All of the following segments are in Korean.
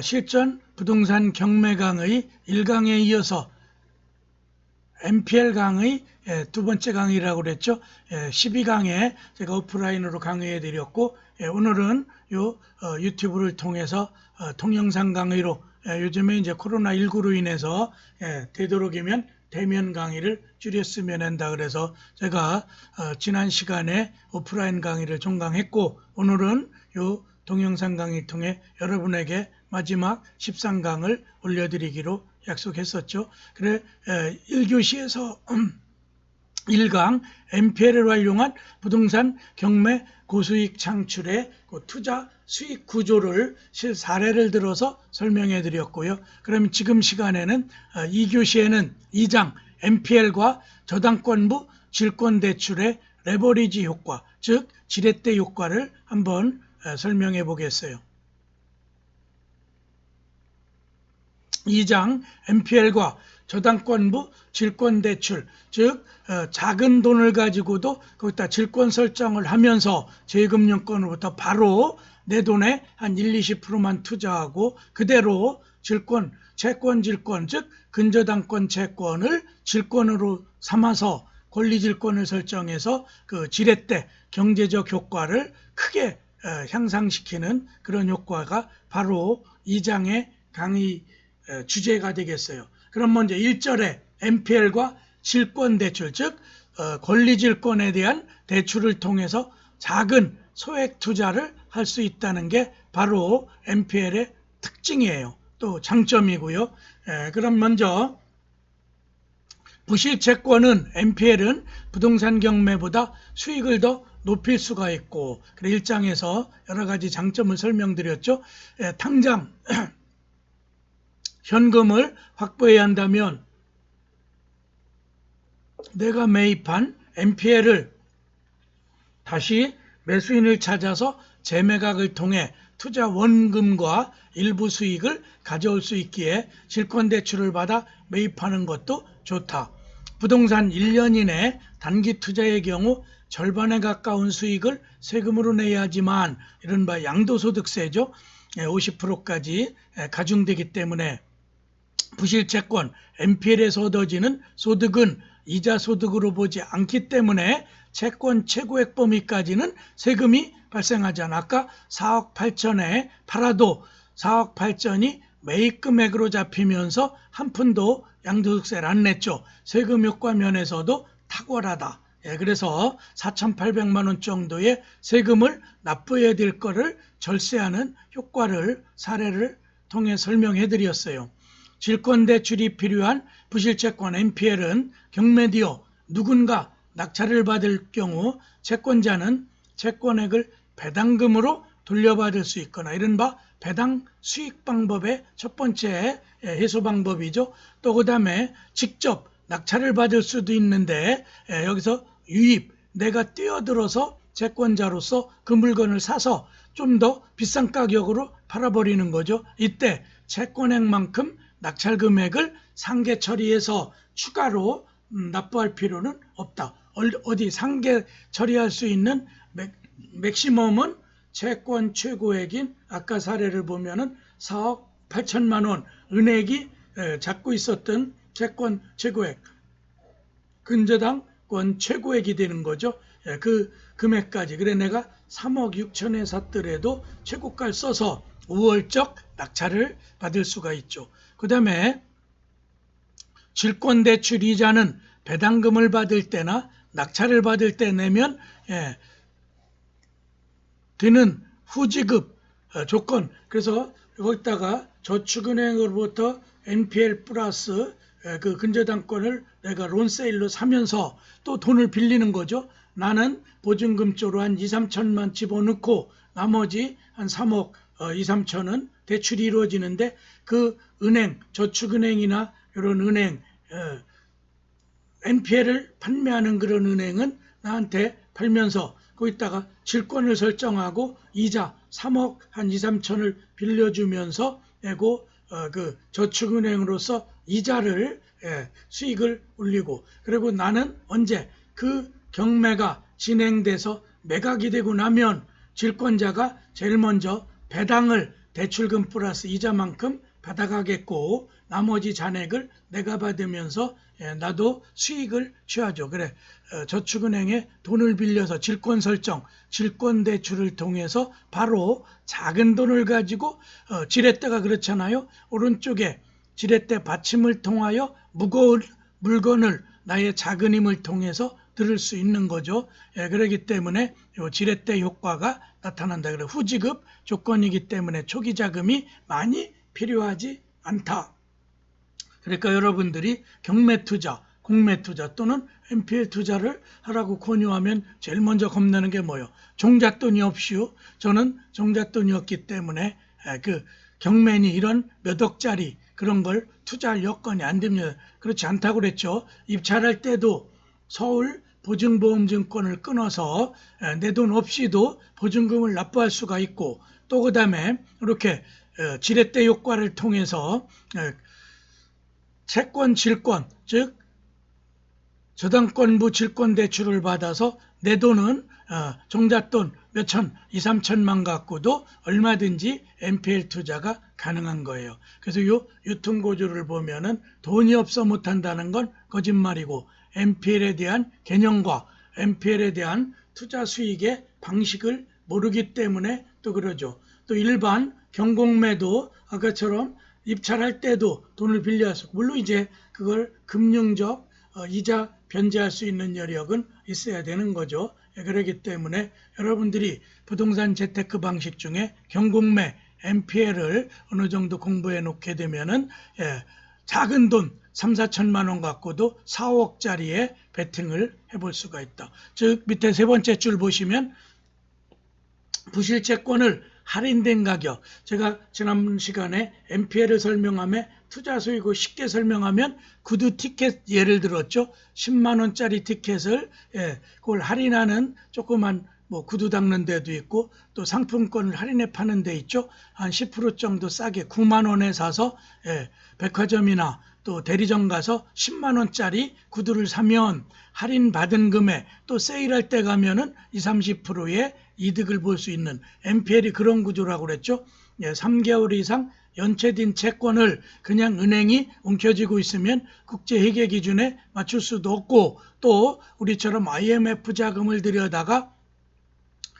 실전 부동산 경매 강의 1강에 이어서 MPL 강의 두 번째 강의라고 그랬죠. 12강에 제가 오프라인으로 강의해 드렸고, 오늘은 유튜브를 통해서 동영상 강의로, 요즘에 이제 코로나19로 인해서 되도록이면 대면 강의를 줄였으면 한다 그래서 제가 지난 시간에 오프라인 강의를 종강했고, 오늘은 동영상 강의 통해 여러분에게 마지막 13강을 올려드리기로 약속했었죠. 그래 1교시에서 1강 MPL을 활용한 부동산 경매 고수익 창출의 투자 수익 구조를 실사례를 들어서 설명해 드렸고요. 그럼 지금 시간에는 2교시에는 2장 MPL과 저당권부 질권대출의 레버리지 효과, 즉 지렛대 효과를 한번 설명해 보겠어요. 2장 MPL과 저당권부 질권대출, 즉 작은 돈을 가지고도 거기다 질권 설정을 하면서 재금융권으로부터 바로 내 돈의 한 1~20%만 투자하고 그대로 질권, 채권 질권, 즉 근저당권 채권을 질권으로 삼아서 권리질권을 설정해서 그 지렛대 경제적 효과를 크게 향상시키는 그런 효과가 바로 2장의 강의 주제가 되겠어요. 그럼 먼저 1절에 MPL과 질권대출, 즉 권리질권에 대한 대출을 통해서 작은 소액 투자를 할 수 있다는 게 바로 MPL의 특징이에요. 또 장점이고요. 그럼 먼저 부실채권은 MPL은 부동산 경매보다 수익을 더 높일 수가 있고, 그래 1장에서 여러 가지 장점을 설명드렸죠. 당장 현금을 확보해야 한다면 내가 매입한 MPL을 다시 매수인을 찾아서 재매각을 통해 투자 원금과 일부 수익을 가져올 수 있기에 질권대출을 받아 매입하는 것도 좋다. 부동산 1년 이내 단기 투자의 경우 절반에 가까운 수익을 세금으로 내야 하지만 이른바 양도소득세죠. 50%까지 가중되기 때문에 부실채권 MPL에서 얻어지는 소득은 이자 소득으로 보지 않기 때문에 채권 최고액 범위까지는 세금이 발생하지 않아. 아까 4억 8천에 팔아도 4억 8천이 매입 금액으로 잡히면서 한 푼도 양도소득세를 안 냈죠. 세금 효과 면에서도 탁월하다. 그래서 4,800만 원 정도의 세금을 납부해야 될 거를 절세하는 효과를 사례를 통해 설명해 드렸어요. 질권대출이 필요한 부실채권 MPL은 경매 뒤어 누군가 낙찰을 받을 경우 채권자는 채권액을 배당금으로 돌려받을 수 있거나 이른바 배당 수익 방법의 첫 번째 해소 방법이죠. 또 그 다음에 직접 낙찰을 받을 수도 있는데 여기서 유입, 내가 뛰어들어서 채권자로서 그 물건을 사서 좀 더 비싼 가격으로 팔아버리는 거죠. 이때 채권액만큼 낙찰 금액을 상계 처리해서 추가로 납부할 필요는 없다. 어디 상계 처리할 수 있는 맥시멈은 채권 최고액인 아까 사례를 보면은 4억 8천만 원 은행이 잡고 있었던 채권 최고액, 근저당권 최고액이 되는 거죠. 그 금액까지. 그래 내가 3억 6천에 샀더라도 최고가를 써서 우월적 낙찰을 받을 수가 있죠. 그 다음에 질권대출 이자는 배당금을 받을 때나 낙찰을 받을 때 내면 되는 후지급 조건. 그래서 여기다가 저축은행으로부터 NPL 플러스 그 근저당권을 내가 론세일로 사면서 또 돈을 빌리는 거죠. 나는 보증금 쪽으로 한 2~3천만 집어넣고 나머지 한 3억 2~3천은 대출이 이루어지는데 그 은행, 저축은행이나 이런 은행, NPL을 판매하는 그런 은행은 나한테 팔면서 거기다가 질권을 설정하고 이자 3억 한 2~3천을 빌려주면서 내고 그 저축은행으로서 이자를 수익을 올리고, 그리고 나는 언제 그 경매가 진행돼서 매각이 되고 나면 질권자가 제일 먼저 배당을 대출금 플러스 이자만큼 받아가겠고 나머지 잔액을 내가 받으면서 나도 수익을 취하죠. 그래 저축은행에 돈을 빌려서 질권 설정, 질권 대출을 통해서 바로 작은 돈을 가지고 지렛대가 그렇잖아요. 오른쪽에 지렛대 받침을 통하여 무거운 물건을 나의 작은 힘을 통해서 들을 수 있는 거죠. 그렇기 때문에 요 지렛대 효과가 나타난다. 그래 후지급 조건이기 때문에 초기 자금이 많이 필요하지 않다. 그러니까 여러분들이 경매 투자, 공매 투자 또는 NPL 투자를 하라고 권유하면 제일 먼저 겁내는 게 뭐예요? 종잣돈이 없이요. 저는 종잣돈이 없기 때문에 그 경매니 이런 몇 억짜리 그런 걸 투자할 여건이 안 됩니다. 그렇지 않다고 그랬죠. 입찰할 때도 서울 보증보험증권을 끊어서 내 돈 없이도 보증금을 납부할 수가 있고 또 그 다음에 이렇게 지렛대 효과를 통해서 채권, 질권, 즉 저당권부 질권 대출을 받아서 내 돈은 종잣돈 몇천, 2, 3천만 갖고도 얼마든지 NPL 투자가 가능한 거예요. 그래서 이 유통구조를 보면은 돈이 없어 못한다는 건 거짓말이고 NPL에 대한 개념과 NPL에 대한 투자 수익의 방식을 모르기 때문에 또 그러죠. 또 일반 경공매도 아까처럼 입찰할 때도 돈을 빌려서 물론 이제 그걸 금융적 이자 변제할 수 있는 여력은 있어야 되는 거죠. 그렇기 때문에 여러분들이 부동산 재테크 방식 중에 경공매 NPL을 어느 정도 공부해 놓게 되면은 작은 돈 3, 4천만 원 갖고도 4, 5억짜리의 베팅을 해볼 수가 있다. 즉 밑에 세 번째 줄 보시면 부실채권을 할인된 가격, 제가 지난 시간에 NPL을 설명하며 투자 수익을 쉽게 설명하면 구두 티켓 예를 들었죠. 10만 원짜리 티켓을 그걸 할인하는 조그만 뭐 구두 닦는 데도 있고 또 상품권을 할인해 파는 데 있죠. 한 10% 정도 싸게 9만 원에 사서 백화점이나 또 대리점 가서 10만 원짜리 구두를 사면 할인 받은 금액 또 세일할 때 가면은 20, 30%의 이득을 볼 수 있는 NPL이 그런 구조라고 그랬죠. 3개월 이상 연체된 채권을 그냥 은행이 움켜쥐고 있으면 국제회계 기준에 맞출 수도 없고 또 우리처럼 IMF 자금을 들여다가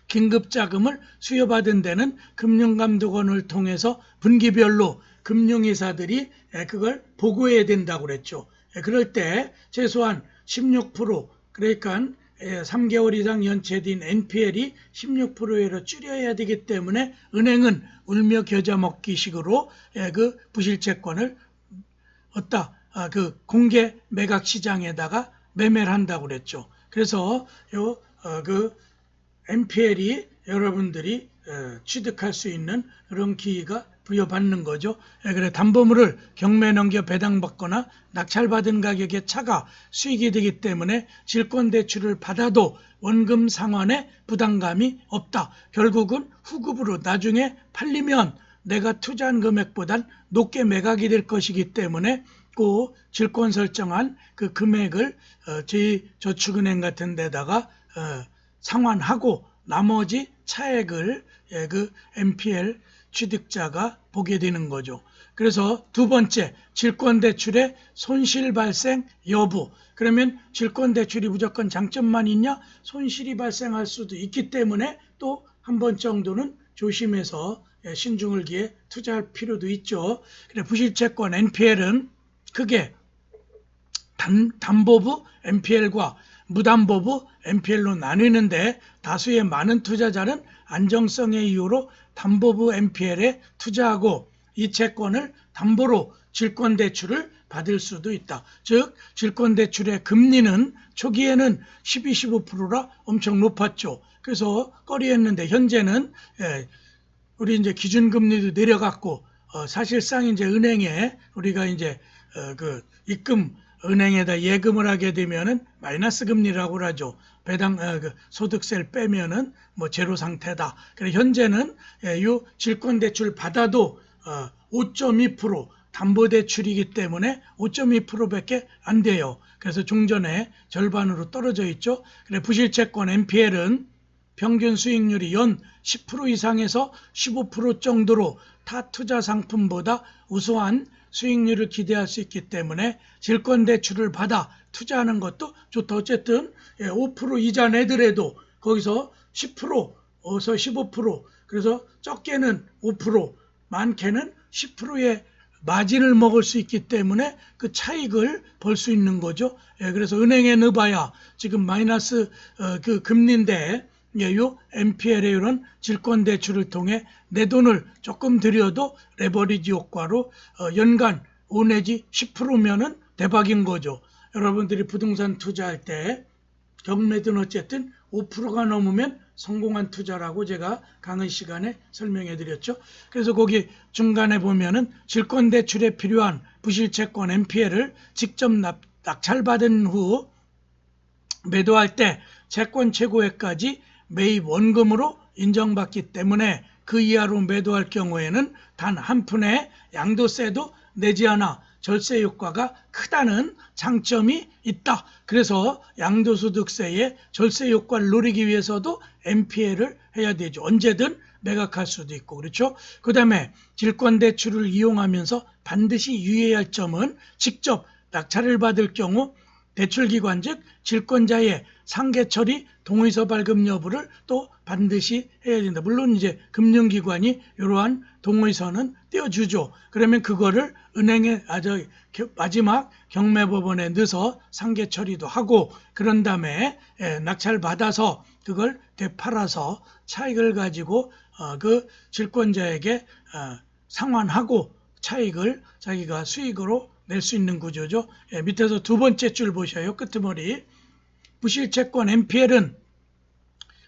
긴급자금을 수여받은 데는 금융감독원을 통해서 분기별로 금융회사들이 그걸 보고해야 된다고 그랬죠. 그럴 때 최소한 16% 그러니까 3개월 이상 연체된 NPL이 16%로 줄여야 되기 때문에 은행은 울며 겨자 먹기 식으로 그 부실채권을 그 공개 매각 시장에다가 매매를 한다고 그랬죠. 그래서 그 NPL이 여러분들이 취득할 수 있는 그런 기회가 부여받는 거죠. 그래 담보물을 경매에 넘겨 배당받거나 낙찰받은 가격의 차가 수익이 되기 때문에 질권대출을 받아도 원금 상환에 부담감이 없다. 결국은 후급으로 나중에 팔리면 내가 투자한 금액보단 높게 매각이 될 것이기 때문에 그 질권 설정한 그 금액을 제2저축은행 같은 데다가 상환하고 나머지 차액을 그 NPL 취득자가 보게 되는 거죠. 그래서 두 번째, 질권대출의 손실 발생 여부. 그러면 질권대출이 무조건 장점만 있냐? 손실이 발생할 수도 있기 때문에 또 한 번 정도는 조심해서 신중을 기해 투자할 필요도 있죠. 그래 부실채권 NPL은 크게 담보부 NPL과 무담보부 NPL로 나뉘는데 다수의 많은 투자자는 안정성의 이유로 담보부 NPL에 투자하고 이 채권을 담보로 질권대출을 받을 수도 있다. 즉 질권대출의 금리는 초기에는 12, 15%라 엄청 높았죠. 그래서 꺼리했는데 현재는 우리 이제 기준금리도 내려갔고 사실상 이제 은행에 우리가 이제 그 입금 은행에다 예금을 하게 되면은 마이너스 금리라고 하죠. 배당 소득세를 빼면은 뭐 제로 상태다. 그래 현재는 이 질권대출 받아도 5.2% 담보대출이기 때문에 5.2%밖에 안 돼요. 그래서 종전에 절반으로 떨어져 있죠. 그래 부실채권 NPL은 평균 수익률이 연 10% 이상에서 15% 정도로 타 투자 상품보다 우수한 수익률을 기대할 수 있기 때문에 질권대출을 받아 투자하는 것도 좋다. 어쨌든 5% 이자 내더라도 거기서 10%에서 15%, 그래서 적게는 5%, 많게는 10%의 마진을 먹을 수 있기 때문에 그 차익을 벌 수 있는 거죠. 그래서 은행에 넣어봐야 지금 마이너스 그 금리인데 요 NPL의 질권대출을 통해 내 돈을 조금 들여도 레버리지 효과로 연간 5 내지 10%면은 대박인 거죠. 여러분들이 부동산 투자할 때 경매든 어쨌든 5%가 넘으면 성공한 투자라고 제가 강의 시간에 설명해 드렸죠. 그래서 거기 중간에 보면은 질권대출에 필요한 부실채권 NPL을 직접 낙찰받은 후 매도할 때 채권 최고액까지 매입 원금으로 인정받기 때문에 그 이하로 매도할 경우에는 단 한 푼의 양도세도 내지 않아 절세 효과가 크다는 장점이 있다. 그래서 양도소득세의 절세 효과를 노리기 위해서도 NPL을 해야 되죠. 언제든 매각할 수도 있고, 그렇죠? 그 다음에 질권대출을 이용하면서 반드시 유의해야 할 점은 직접 낙찰을 받을 경우 대출기관 즉 질권자의 상계처리 동의서 발급 여부를 또 반드시 해야 된다. 물론 이제 금융기관이 이러한 동의서는 떼어주죠. 그러면 그거를 은행에 마지막 경매법원에 넣어서 상계처리도 하고 그런 다음에 낙찰 받아서 그걸 되팔아서 차익을 가지고 그 질권자에게 상환하고 차익을 자기가 수익으로 낼 수 있는 구조죠. 밑에서 두 번째 줄 보셔요. 끄트머리. 부실채권 NPL은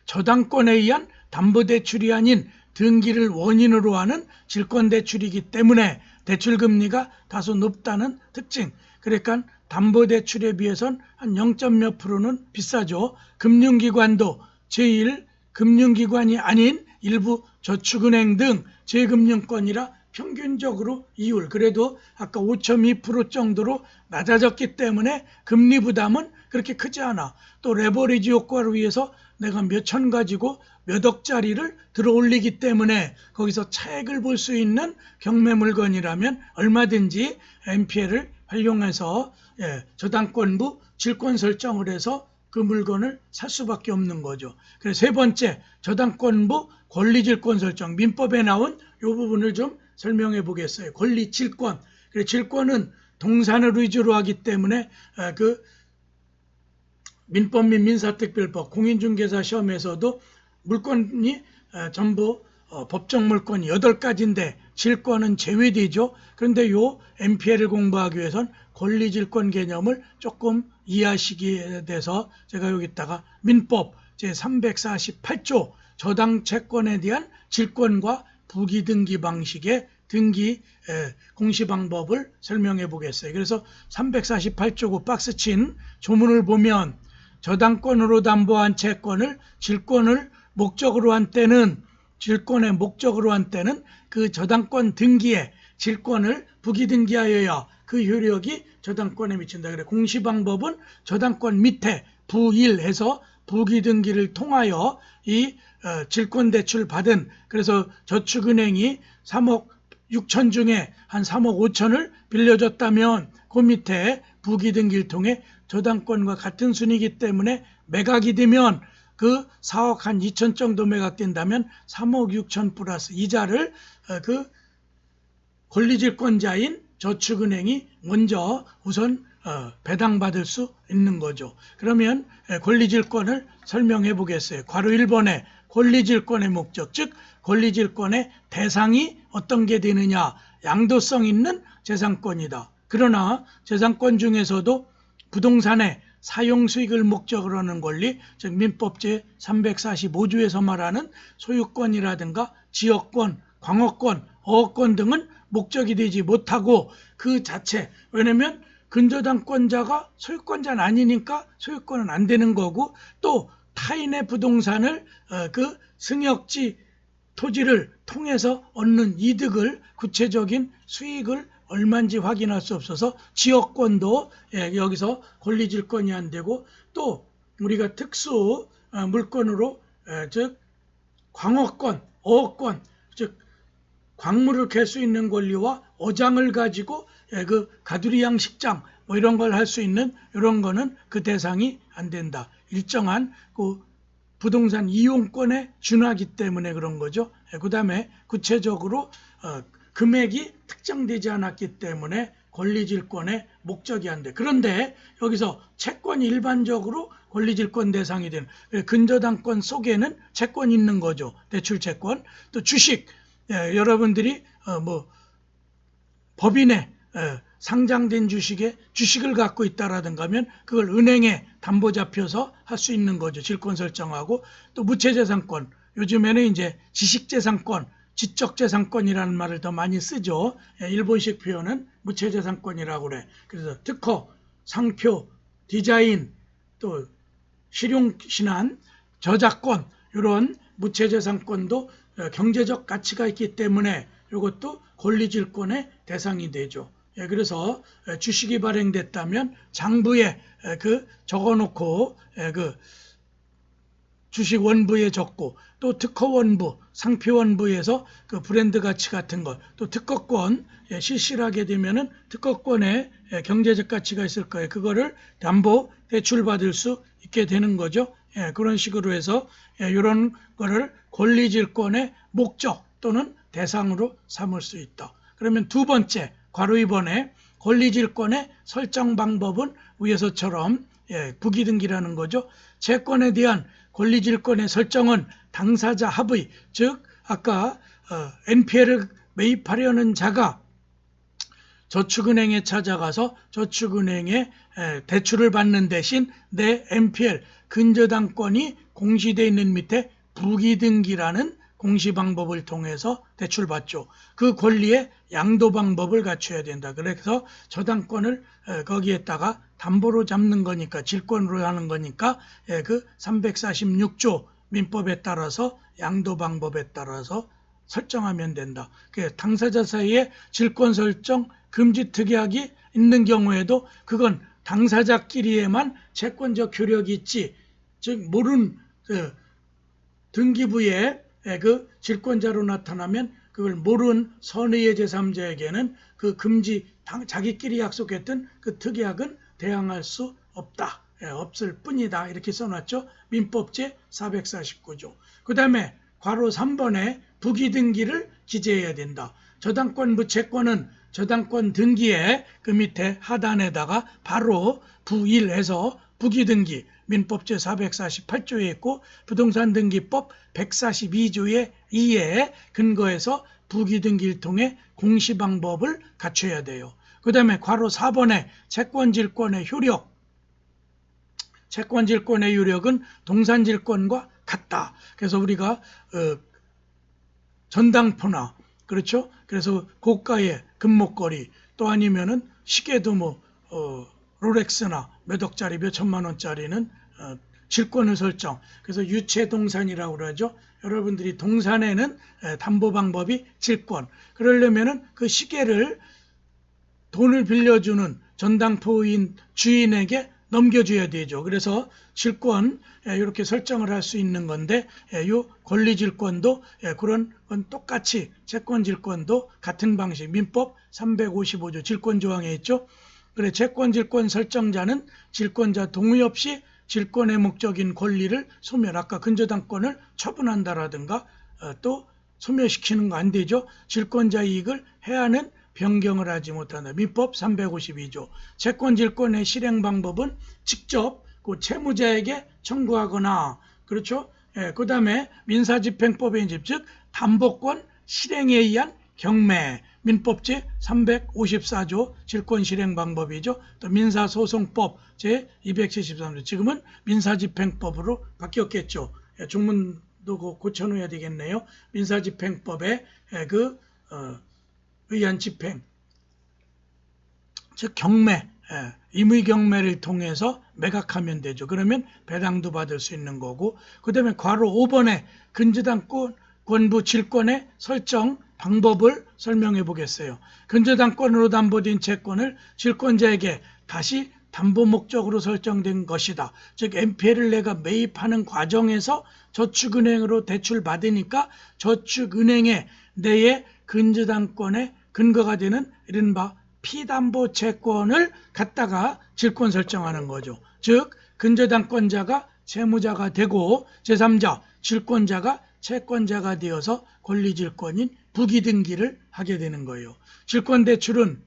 저당권에 의한 담보대출이 아닌 등기를 원인으로 하는 질권대출이기 때문에 대출금리가 다소 높다는 특징. 그러니까 담보대출에 비해선 한 0몇 %는 비싸죠. 금융기관도 제1금융기관이 아닌 일부 저축은행 등 제금융권이라 평균적으로 이율 그래도 아까 5.2% 정도로 낮아졌기 때문에 금리 부담은 그렇게 크지 않아. 또 레버리지 효과를 위해서 내가 몇천 가지고 몇 억짜리를 들어 올리기 때문에 거기서 차익을 볼 수 있는 경매 물건이라면 얼마든지 NPL을 활용해서 저당권부 질권 설정을 해서 그 물건을 살 수밖에 없는 거죠. 그래서 세 번째 저당권부 권리질권 설정 민법에 나온 이 부분을 좀 설명해 보겠어요. 권리질권. 질권은 동산을 위주로 하기 때문에 그 민법 및 민사특별법 공인중개사 시험에서도 물건이 전부 법정 물건이 8가지인데 질권은 제외되죠. 그런데 요 NPL을 공부하기 위해선 권리질권 개념을 조금 이해하시기에 대해서 제가 여기다가 민법 제348조 저당채권에 대한 질권과 부기등기 방식의 등기 공시방법을 설명해 보겠어요. 그래서 348조 박스친 조문을 보면 저당권으로 담보한 채권을 질권을 목적으로 한 때는 질권의 목적으로 한 때는 그 저당권 등기에 질권을 부기등기하여야 그 효력이 저당권에 미친다. 그래 공시방법은 저당권 밑에 부1해서 부기등기를 통하여 이 질권대출 받은 그래서 저축은행이 3억 6천 중에 한 3억 5천을 빌려줬다면 그 밑에 부기등기를 통해 저당권과 같은 순이기 때문에 매각이 되면 그 4억 한 2천 정도 매각된다면 3억 6천 플러스 이자를 그 권리질권자인 저축은행이 먼저 우선 배당받을 수 있는 거죠. 그러면 권리질권을 설명해 보겠어요. 괄호 1번에 권리질권의 목적, 즉 권리질권의 대상이 어떤 게 되느냐, 양도성 있는 재산권이다. 그러나 재산권 중에서도 부동산의 사용수익을 목적으로 하는 권리, 즉 민법 제345조에서 말하는 소유권이라든가 지역권, 광어권, 어업권 등은 목적이 되지 못하고 그 자체, 왜냐하면 근저당권자가 소유권자는 아니니까 소유권은 안 되는 거고 또 타인의 부동산을 그 승역지 토지를 통해서 얻는 이득을 구체적인 수익을 얼마인지 확인할 수 없어서 지역권도 여기서 권리질권이 안 되고 또 우리가 특수 물건으로 즉 광어권, 어업권 즉 광물을 캘 수 있는 권리와 어장을 가지고 그 가두리 양식장 뭐 이런 걸 할 수 있는 이런 거는 그 대상이 안 된다. 일정한 그 부동산 이용권에 준하기 때문에 그런 거죠. 그 다음에 구체적으로 금액이 특정되지 않았기 때문에 권리질권의 목적이 안 돼. 그런데 여기서 채권이 일반적으로 권리질권 대상이 되는 근저당권 속에는 채권이 있는 거죠. 대출채권. 또 주식. 여러분들이 뭐 법인에 상장된 주식에 주식을 갖고 있다라든가 하면 그걸 은행에 담보 잡혀서 할 수 있는 거죠. 질권 설정하고 또 무채재산권. 요즘에는 이제 지식재산권, 지적재산권이라는 말을 더 많이 쓰죠. 일본식 표현은 무채재산권이라고 그래. 그래서 특허, 상표, 디자인, 또 실용신안, 저작권 이런 무채재산권도 경제적 가치가 있기 때문에 이것도 권리질권의 대상이 되죠. 그래서 주식이 발행됐다면 장부에 그 적어놓고 그 주식 원부에 적고 또 특허 원부, 상표 원부에서 그 브랜드 가치 같은 것, 또 특허권 실시하게 되면은 특허권에 경제적 가치가 있을 거예요. 그거를 담보 대출 받을 수 있게 되는 거죠. 그런 식으로 해서 이런 거를 권리질권의 목적 또는 대상으로 삼을 수 있다. 그러면 두 번째 괄호 2번에 권리질권의 설정 방법은 위에서처럼 부기등기라는 거죠. 채권에 대한 권리질권의 설정은 당사자 합의, 즉 아까 NPL을 매입하려는 자가 저축은행에 찾아가서 저축은행에 대출을 받는 대신 내 NPL 근저당권이 공시되어 있는 밑에 부기등기라는 공시 방법을 통해서 대출받죠. 그 권리의 양도 방법을 갖춰야 된다. 그래서 저당권을 거기에다가 담보로 잡는 거니까 질권으로 하는 거니까 그 346조 민법에 따라서 양도 방법에 따라서 설정하면 된다. 당사자 사이에 질권 설정 금지 특약이 있는 경우에도 그건 당사자끼리에만 채권적 효력이 있지, 즉 모르는 등기부에 그 질권자로 나타나면 그걸 모르는 선의의 제3자에게는 그 금지 자기끼리 약속했던 그 특약은 대항할 수 없다. 없을 뿐이다. 이렇게 써놨죠. 민법 제449조. 그 다음에 괄호 3번에 부기등기를 기재해야 된다. 저당권 무채권은 저당권 등기에 그 밑에 하단에다가 바로 부1에서 부기등기 민법 제448조에 있고 부동산 등기법 142조의 2에 근거해서 부기등기를 통해 공시방법을 갖춰야 돼요. 그 다음에 괄호 4번에 채권질권의 효력. 채권질권의 효력은 동산질권과 같다. 그래서 우리가 전당포나 그렇죠? 그래서 고가의 금목걸이 또 아니면은 시계도 뭐 롤렉스나 몇 억짜리 몇 천만 원짜리는 질권을 설정. 그래서 유체동산이라고 그러죠. 여러분들이 동산에는 담보 방법이 질권. 그러려면은 그 시계를 돈을 빌려주는 전당포인 주인에게 넘겨줘야 되죠. 그래서 질권 이렇게 설정을 할 수 있는 건데 이 권리질권도 그런 건 똑같이 채권질권도 같은 방식 민법 355조 질권조항에 있죠. 그래 채권질권 설정자는 질권자 동의 없이 질권의 목적인 권리를 소멸, 아까 근저당권을 처분한다라든가 또 소멸시키는 거 안 되죠. 질권자 이익을 해하는 변경을 하지 못한다. 민법 352조. 채권질권의 실행 방법은 직접 그 채무자에게 청구하거나 그렇죠. 그 다음에 민사집행법의 즉 담보권 실행에 의한 경매. 민법 제354조 질권실행 방법이죠. 또 민사소송법 제273조. 지금은 민사집행법으로 바뀌었겠죠. 중문도 고쳐놓아야 되겠네요. 민사집행법에 의한 집행, 즉 경매, 임의경매를 통해서 매각하면 되죠. 그러면 배당도 받을 수 있는 거고, 그 다음에 괄호 5번에 근저당권 권부 질권의 설정 방법을 설명해 보겠어요. 근저당권으로 담보된 채권을 질권자에게 다시 담보 목적으로 설정된 것이다. 즉 NPL을 내가 매입하는 과정에서 저축은행으로 대출 받으니까 저축은행에 내의 근저당권의 근거가 되는 이른바 피담보 채권을 갖다가 질권 설정하는 거죠. 즉 근저당권자가 채무자가 되고 제3자 질권자가 채권자가 되어서 권리질권인 부기등기를 하게 되는 거예요. 질권대출은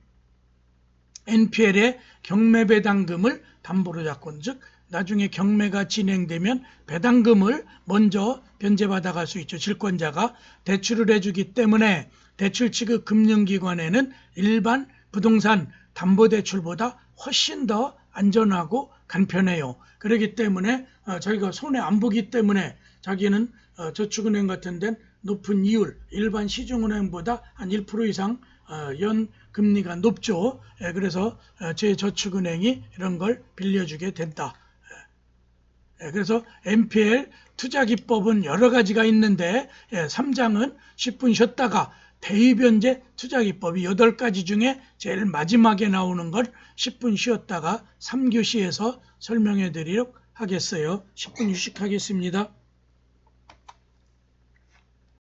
NPL의 경매배당금을 담보로 잡고, 즉 나중에 경매가 진행되면 배당금을 먼저 변제받아갈 수 있죠. 질권자가 대출을 해주기 때문에 대출 취급 금융기관에는 일반 부동산 담보대출보다 훨씬 더 안전하고 간편해요. 그렇기 때문에 자기가 손해 안 보기 때문에 자기는 저축은행 같은 데는 높은 이율, 일반 시중은행보다 한 1% 이상 연금리가 높죠. 그래서 제 저축은행이 이런 걸 빌려주게 된다. 그래서 NPL 투자기법은 여러 가지가 있는데 3장은 10분 쉬었다가 대위변제 투자기법이 8가지 중에 제일 마지막에 나오는 걸 10분 쉬었다가 3교시에서 설명해 드리도록 하겠어요. 10분 휴식하겠습니다.